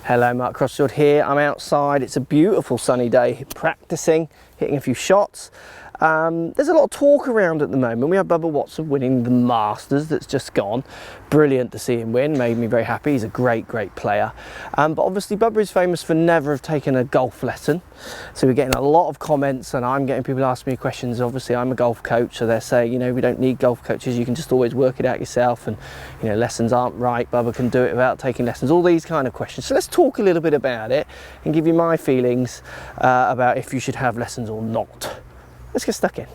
Hello, Mark Crossfield here. I'm outside. It's a beautiful sunny day, practicing, hitting a few shots. There's a lot of talk around at the moment. We have Bubba Watson winning the Masters that's just gone. Brilliant to see him win, made me very happy. He's a great player. But obviously Bubba is famous for never have taken a golf lesson. So we're getting a lot of comments and I'm getting people asking me questions. Obviously I'm a golf coach, so they're saying, you know, we don't need golf coaches. You can just always work it out yourself, and, you know, lessons aren't right. Bubba can do it without taking lessons. All these kind of questions. So let's talk a little bit about it and give you my feelings about if you should have lessons or not. Let's get stuck in.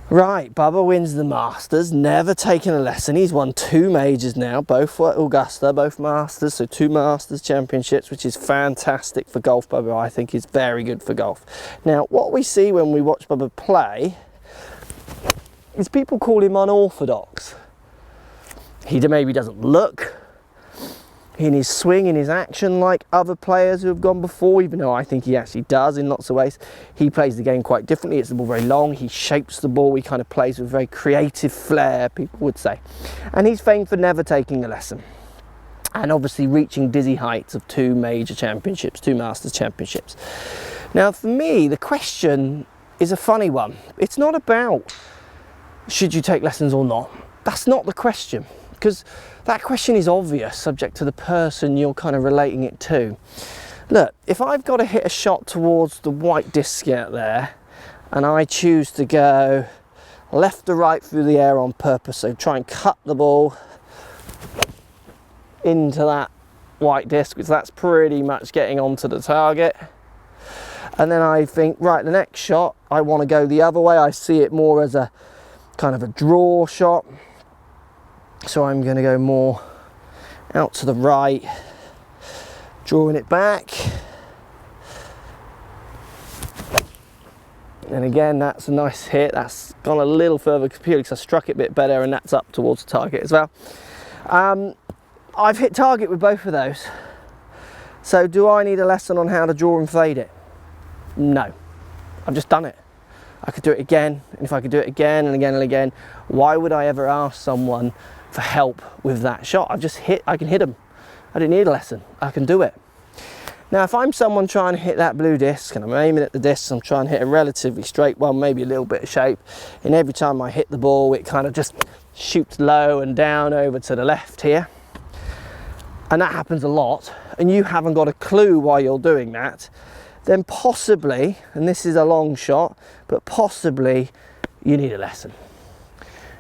Right, Bubba wins the Masters, never taken a lesson. He's won 2 majors now, both at Augusta, both Masters, so 2 Masters championships, which is fantastic for golf. Bubba, I think, is very good for golf. Now, what we see when we watch Bubba play is people call him unorthodox. He maybe doesn't look in his swing, in his action, like other players who have gone before, even though I think he actually does in lots of ways. He plays the game quite differently. It's the ball very long. He shapes the ball. He kind of plays with very creative flair, people would say. And he's famed for never taking a lesson. And obviously reaching dizzy heights of 2 major championships, 2 Masters championships. Now, for me, the question is a funny one. It's not about should you take lessons or not. That's not the question. Because that question is obvious, subject to the person you're kind of relating it to. Look, if I've got to hit a shot towards the white disc out there, and I choose to go left or right through the air on purpose, so try and cut the ball into that white disc, because that's pretty much getting onto the target. And then I think, right, the next shot, I want to go the other way. I see it more as a kind of a draw shot. So I'm going to go more out to the right, drawing it back. And again, that's a nice hit. That's gone a little further purely because I struck it a bit better, and that's up towards the target as well. I've hit target with both of those. So do I need a lesson on how to draw and fade it? No. I've just done it. I could do it again, and if I could do it again and again and again, why would I ever ask someone for help with that shot? I can hit them. I don't need a lesson. I can do it. Now, if I'm someone trying to hit that blue disc and I'm aiming at the disc, I'm trying to hit a relatively straight one, maybe a little bit of shape, and every time I hit the ball, it kind of just shoots low and down over to the left here, and that happens a lot, and you haven't got a clue why you're doing that, then possibly, and this is a long shot, but possibly you need a lesson.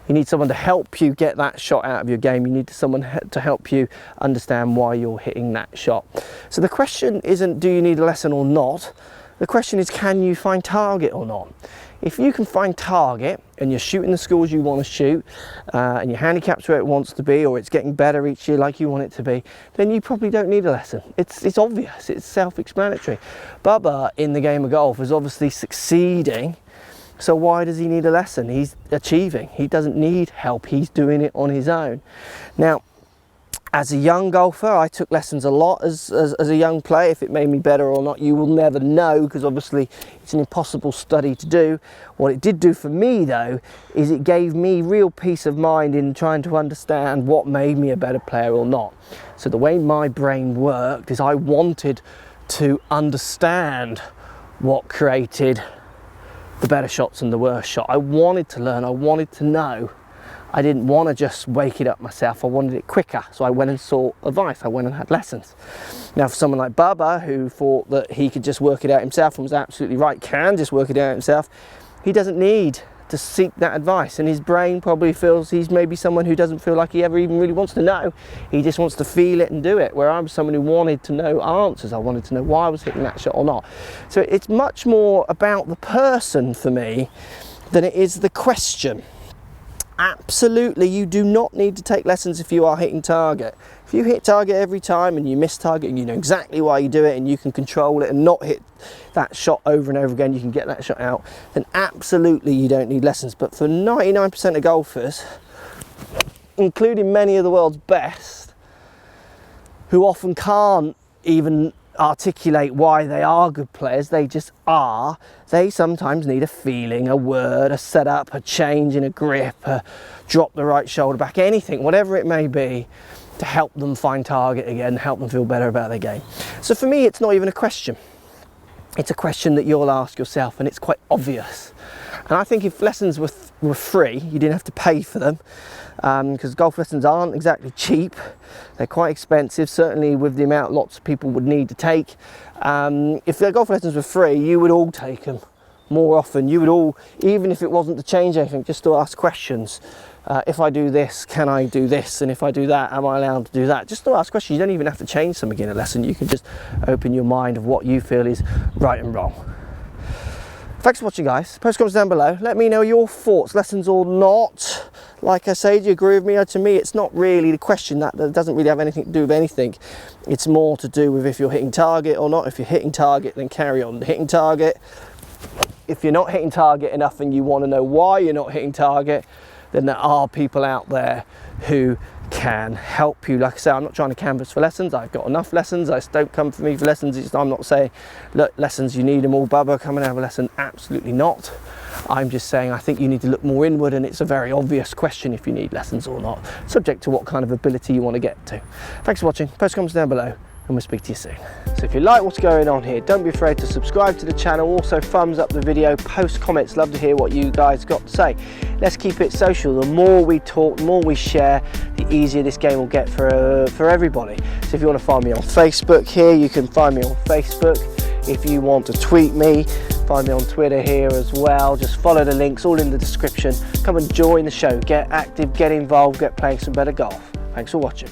You need someone to help you get that shot out of your game. You need someone to help you understand why you're hitting that shot. So the question isn't, do you need a lesson or not? The question is, can you find target or not? If you can find target and you're shooting the scores you want to shoot, and your handicap's where it wants to be, or it's getting better each year like you want it to be, then you probably don't need a lesson. It's obvious, it's self-explanatory. Bubba in the game of golf is obviously succeeding. So why does he need a lesson? He's achieving. He doesn't need help. He's doing it on his own. Now, as a young golfer, I took lessons a lot as a young player. If it made me better or not, you will never know, because obviously it's an impossible study to do. What it did do for me, though, is it gave me real peace of mind in trying to understand what made me a better player or not. So the way my brain worked is I wanted to understand what created the better shots and the worst shot. I wanted to learn, I wanted to know. I didn't want to just wake it up myself, I wanted it quicker. So I went and sought advice, I went and had lessons. Now for someone like Bubba, who thought that he could just work it out himself and was absolutely right, can just work it out himself, he doesn't need to seek that advice, and his brain probably feels he's maybe someone who doesn't feel like he ever even really wants to know. He just wants to feel it and do it, where I was someone who wanted to know answers. I wanted to know why I was hitting that shot or not. So it's much more about the person for me than it is the question. Absolutely, you do not need to take lessons if you are hitting target. If you hit target every time and you miss target and you know exactly why you do it and you can control it and not hit that shot over and over again, you can get that shot out, then absolutely you don't need lessons. But for 99% of golfers, including many of the world's best, who often can't even articulate why they are good players, they just are. They sometimes need a feeling, a word, a setup, a change in a grip, a drop the right shoulder back, anything, whatever it may be, to help them find target again, help them feel better about their game. So for me, it's not even a question. It's a question that you'll ask yourself, and it's quite obvious. And I think if lessons were free, you didn't have to pay for them, because golf lessons aren't exactly cheap. They're quite expensive, certainly with the amount lots of people would need to take. If the golf lessons were free, you would all take them more often. You would all, even if it wasn't to change anything, just to ask questions. If I do this, can I do this? And if I do that, am I allowed to do that? Just to ask questions. You don't even have to change some beginner lesson. You can just open your mind of what you feel is right and wrong. Thanks for watching, guys. Post comments down below. Let me know your thoughts, lessons or not. Like I say, do you agree with me? To me, it's not really the question. That doesn't really have anything to do with anything. It's more to do with if you're hitting target or not. If you're hitting target, then carry on hitting target. If you're not hitting target enough and you want to know why you're not hitting target, then there are people out there who can help you. Like I say, I'm not trying to canvas for lessons. I've got enough lessons. Don't come for me for lessons. I'm not saying, look, lessons, you need them all, Bubba, come and have a lesson. Absolutely not. I'm just saying I think you need to look more inward, and it's a very obvious question if you need lessons or not, subject to what kind of ability you want to get to. Thanks for watching. Post comments down below, and we'll speak to you soon. So if you like what's going on here, don't be afraid to subscribe to the channel. Also thumbs up the video, post comments. Love to hear what you guys got to say. Let's keep it social. The more we talk, the more we share, the easier this game will get for everybody. So if you want to find me on Facebook here, you can find me on Facebook. If you want to tweet me, find me on Twitter here as well. Just follow the links, all in the description. Come and join the show. Get active, get involved, get playing some better golf. Thanks for watching.